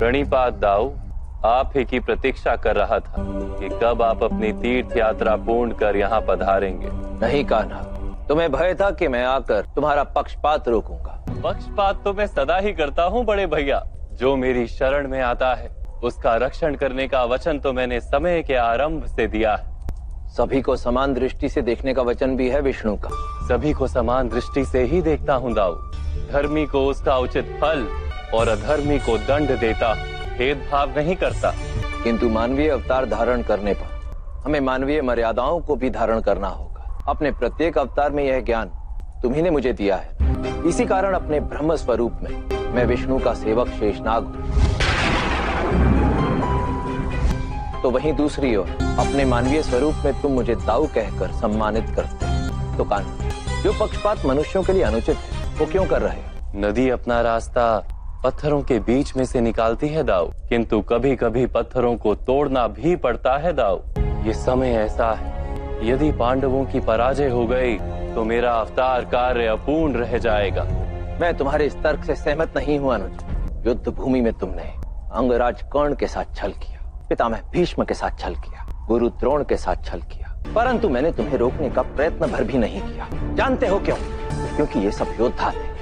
प्रणिपात दाऊ, आप ही की प्रतीक्षा कर रहा था कि कब आप अपनी तीर्थ यात्रा पूर्ण कर यहाँ पधारेंगे। नहीं कान्हा, तुम्हें भय था कि मैं आकर तुम्हारा पक्षपात रोकूंगा। पक्षपात तो मैं सदा ही करता हूँ बड़े भैया। जो मेरी शरण में आता है उसका रक्षण करने का वचन तो मैंने समय के आरंभ से दिया है। सभी को समान दृष्टि से देखने का वचन भी है विष्णु का। सभी को समान दृष्टि से ही देखता हूँ दाऊ। धर्मी को उसका उचित फल और अधर्मी को दंड देता, भेदभाव नहीं करता। किंतु मानवीय अवतार धारण करने पर हमें मानवीय मर्यादाओं को भी धारण करना होगा। अपने प्रत्येक अवतार में यह ज्ञान तुम्ही ने मुझे दिया है। इसी कारण अपने ब्रह्म स्वरूप में मैं विष्णु का सेवक शेषनाग हूँ। तो वहीं दूसरी ओर अपने मानवीय स्वरूप में तुम मुझे दाऊ कहकर सम्मानित करते हो। तो कान्हा, जो पक्षपात मनुष्यों के लिए अनुचित है वो क्यों कर रहे हो? नदी अपना रास्ता पत्थरों के बीच में से निकालती है दाऊ, किंतु कभी कभी पत्थरों को तोड़ना भी पड़ता है दाऊ। ये समय ऐसा है, यदि पांडवों की पराजय हो गई तो मेरा अवतार कार्य अपूर्ण रह जाएगा। मैं तुम्हारे इस तर्क से सहमत नहीं हूँ अनुज। युद्ध भूमि में तुमने अंगराज कर्ण के साथ छल किया, पितामह भीष्म के साथ छल किया, गुरु द्रोण के साथ छल किया, परंतु मैंने तुम्हें रोकने का प्रयत्न भर भी नहीं किया। जानते हो क्यों? क्योंकि ये सब योद्धा थे,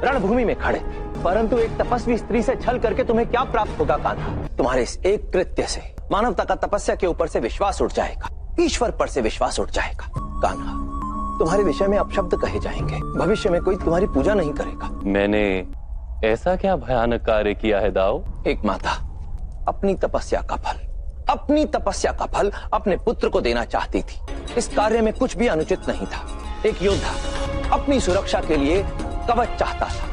रणभूमि में खड़े थे। परंतु एक तपस्वी स्त्री से छल करके तुम्हें क्या प्राप्त होगा कान्हा? तुम्हारे इस एक कृत्य से मानवता का तपस्या के ऊपर से विश्वास उठ जाएगा, ईश्वर पर से विश्वास उठ जाएगा। कान्हा, तुम्हारे विषय में अपशब्द कहे जाएंगे, भविष्य में कोई तुम्हारी पूजा नहीं करेगा। मैंने ऐसा क्या भयानक कार्य किया है दाऊ? एक माता अपनी तपस्या का फल अपने पुत्र को देना चाहती थी। इस कार्य में कुछ भी अनुचित नहीं था। एक योद्धा अपनी सुरक्षा के लिए कवच चाहता था,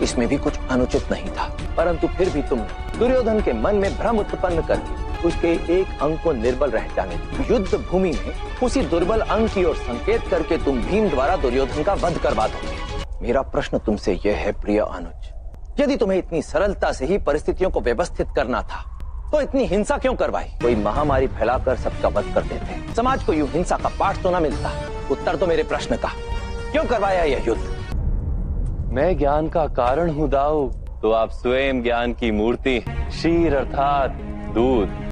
इसमें भी कुछ अनुचित नहीं था। परंतु फिर भी तुमने दुर्योधन के मन में भ्रम उत्पन्न करके उसके एक अंग को निर्बल रह जाने दी। युद्ध भूमि में उसी दुर्बल अंग की ओर संकेत करके तुम भीम द्वारा दुर्योधन का वध करवा दोगे। मेरा प्रश्न तुमसे यह है प्रिय अनुज, यदि तुम्हें इतनी सरलता से ही परिस्थितियों को व्यवस्थित करना था तो इतनी हिंसा क्यों करवाई? कोई महामारी फैलाकर सबका वध कर देते, समाज को यूं हिंसा का पाठ तो न मिलता। उत्तर तो मेरे प्रश्न का, क्यों करवाया यह युद्ध? मैं ज्ञान का कारण हूँ दाऊ, तो आप स्वयं ज्ञान की मूर्ति, क्षीर अर्थात दूध।